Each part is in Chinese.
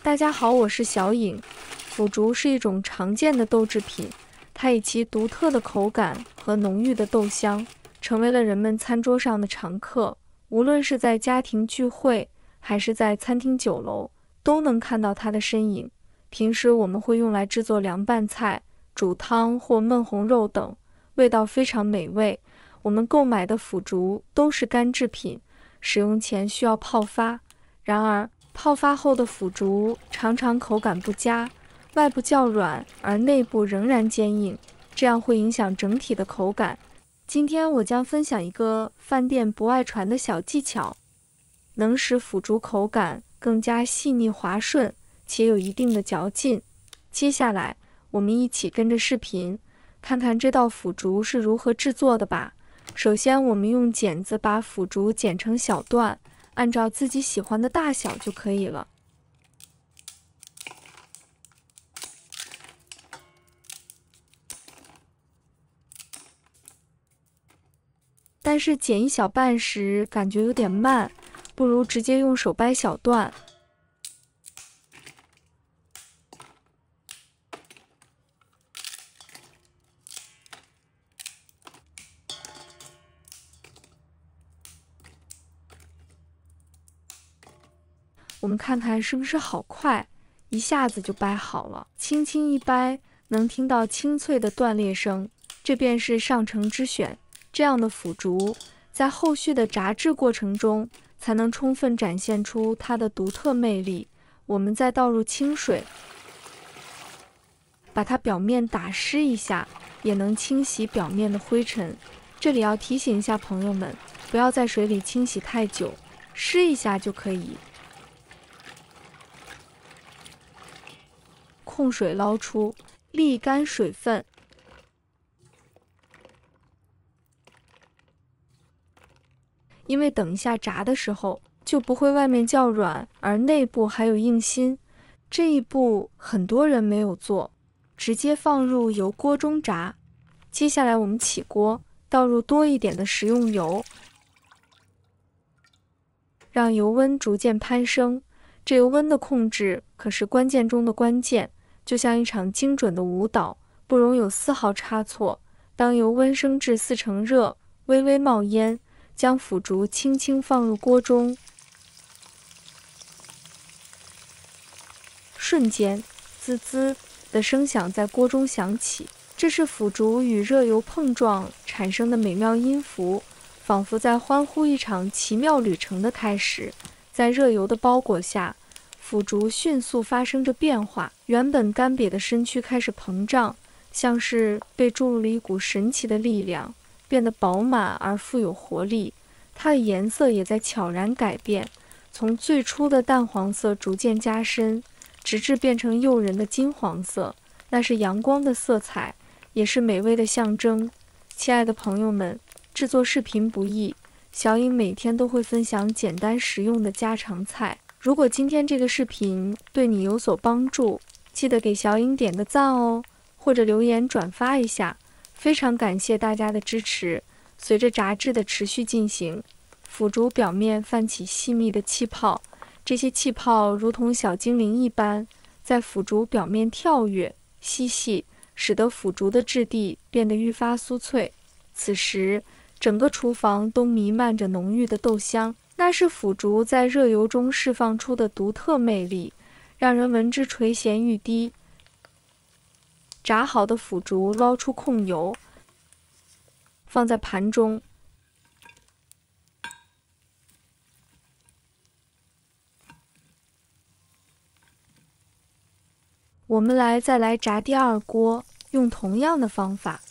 大家好，我是小颖。腐竹是一种常见的豆制品，它以其独特的口感和浓郁的豆香，成为了人们餐桌上的常客。无论是在家庭聚会，还是在餐厅酒楼，都能看到它的身影。平时我们会用来制作凉拌菜、煮汤或焖红肉等，味道非常美味。我们购买的腐竹都是干制品，使用前需要泡发。然而，泡发后的腐竹常常口感不佳，外部较软，而内部仍然坚硬，这样会影响整体的口感。今天我将分享一个饭店不外传的小技巧，能使腐竹口感更加细腻滑顺，且有一定的嚼劲。接下来，我们一起跟着视频，看看这道腐竹是如何制作的吧。首先，我们用剪子把腐竹剪成小段，按照自己喜欢的大小就可以了。但是剪一小半时感觉有点慢，不如直接用手掰小段。我们看看是不是好快，一下子就掰好了。轻轻一掰，能听到清脆的断裂声，这便是上乘之选。这样的腐竹，在后续的炸制过程中，才能充分展现出它的独特魅力。我们再倒入清水，把它表面打湿一下，也能清洗表面的灰尘。这里要提醒一下朋友们，不要在水里清洗太久，湿一下就可以。控水捞出，沥干水分。因为等一下炸的时候，就不会外面较软，而内部还有硬心。这一步很多人没有做，直接放入油锅中炸。接下来我们起锅，倒入多一点的食用油，让油温逐渐攀升。这油温的控制可是关键中的关键。就像一场精准的舞蹈，不容有丝毫差错。当油温升至4成热，微微冒烟，将腐竹轻轻放入锅中，瞬间，滋滋的声响在锅中响起，这是腐竹与热油碰撞产生的美妙音符，仿佛在欢呼一场奇妙旅程的开始。在热油的包裹下，腐竹迅速发生着变化，原本干瘪的身躯开始膨胀，像是被注入了一股神奇的力量，变得饱满而富有活力。它的颜色也在悄然改变，从最初的淡黄色逐渐加深，直至变成诱人的金黄色。那是阳光的色彩，也是美味的象征。亲爱的朋友们，制作视频不易，小颖每天都会分享简单实用的家常菜。如果今天这个视频对你有所帮助，记得给小颖点个赞哦，或者留言转发一下，非常感谢大家的支持。随着炸制的持续进行，腐竹表面泛起细密的气泡，这些气泡如同小精灵一般，在腐竹表面跳跃嬉戏，使得腐竹的质地变得愈发酥脆。此时，整个厨房都弥漫着浓郁的豆香。那是腐竹在热油中释放出的独特魅力，让人闻之垂涎欲滴。炸好的腐竹捞出控油，放在盘中。我们再来炸第二锅，用同样的方法。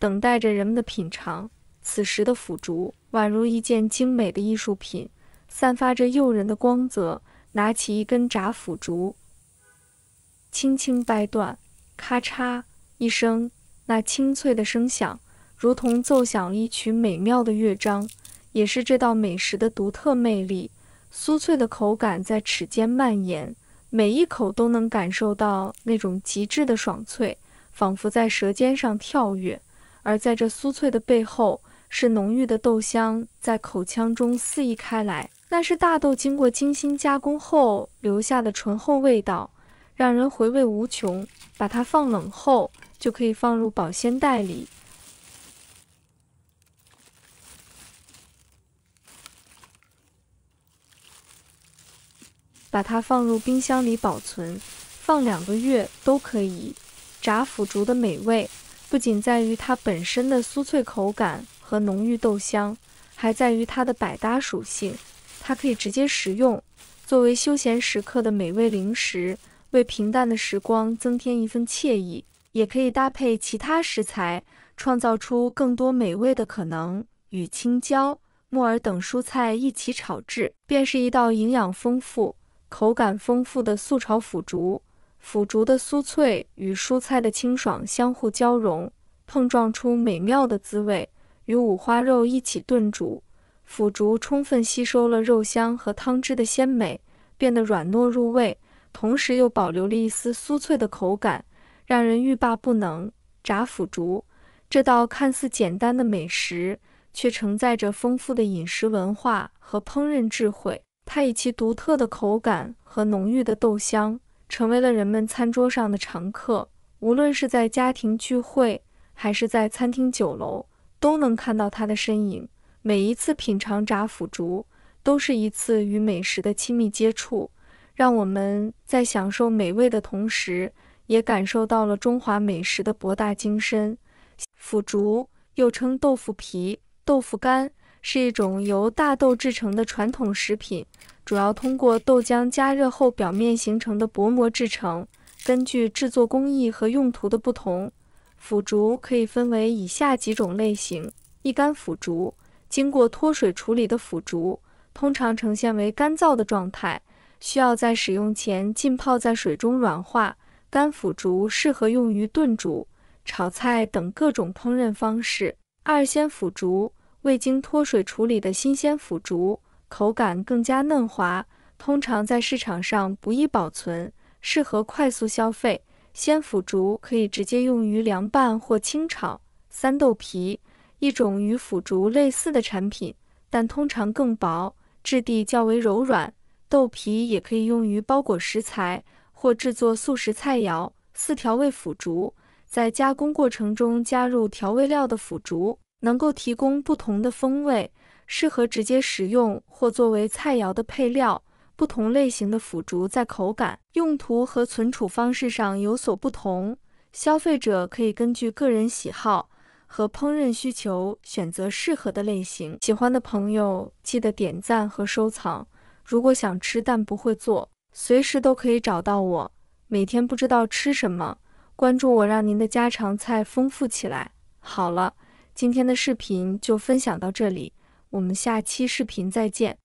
等待着人们的品尝。此时的腐竹宛如一件精美的艺术品，散发着诱人的光泽。拿起一根炸腐竹，轻轻掰断，咔嚓一声，那清脆的声响，如同奏响了一曲美妙的乐章，也是这道美食的独特魅力。酥脆的口感在齿间蔓延，每一口都能感受到那种极致的爽脆，仿佛在舌尖上跳跃。而在这酥脆的背后，是浓郁的豆香在口腔中肆意开来，那是大豆经过精心加工后留下的醇厚味道，让人回味无穷。把它放冷后，就可以放入保鲜袋里，把它放入冰箱里保存，放2个月都可以。炸腐竹的美味不仅在于它本身的酥脆口感和浓郁豆香，还在于它的百搭属性。它可以直接食用，作为休闲时刻的美味零食，为平淡的时光增添一份惬意；也可以搭配其他食材，创造出更多美味的可能。与青椒、木耳等蔬菜一起炒制，便是一道营养丰富、口感丰富的素炒腐竹。腐竹的酥脆与蔬菜的清爽相互交融，碰撞出美妙的滋味。与五花肉一起炖煮，腐竹充分吸收了肉香和汤汁的鲜美，变得软糯入味，同时又保留了一丝酥脆的口感，让人欲罢不能。炸腐竹这道看似简单的美食，却承载着丰富的饮食文化和烹饪智慧。它以其独特的口感和浓郁的豆香，成为了人们餐桌上的常客。无论是在家庭聚会，还是在餐厅酒楼，都能看到它的身影。每一次品尝炸腐竹，都是一次与美食的亲密接触，让我们在享受美味的同时，也感受到了中华美食的博大精深。腐竹又称豆腐皮、豆腐干，是一种由大豆制成的传统食品，主要通过豆浆加热后表面形成的薄膜制成。根据制作工艺和用途的不同，腐竹可以分为以下几种类型：一干腐竹，经过脱水处理的腐竹，通常呈现为干燥的状态，需要在使用前浸泡在水中软化。干腐竹适合用于炖煮、炒菜等各种烹饪方式。二鲜腐竹，未经脱水处理的新鲜腐竹，口感更加嫩滑，通常在市场上不易保存，适合快速消费。鲜腐竹可以直接用于凉拌或清炒。三豆皮，一种与腐竹类似的产品，但通常更薄，质地较为柔软。豆皮也可以用于包裹食材或制作素食菜肴。四调味腐竹，在加工过程中加入调味料的腐竹，能够提供不同的风味，适合直接食用或作为菜肴的配料。不同类型的腐竹在口感、用途和存储方式上有所不同，消费者可以根据个人喜好和烹饪需求选择适合的类型。喜欢的朋友记得点赞和收藏。如果想吃但不会做，随时都可以找到我。每天不知道吃什么，关注我，让您的家常菜丰富起来。好了，今天的视频就分享到这里，我们下期视频再见。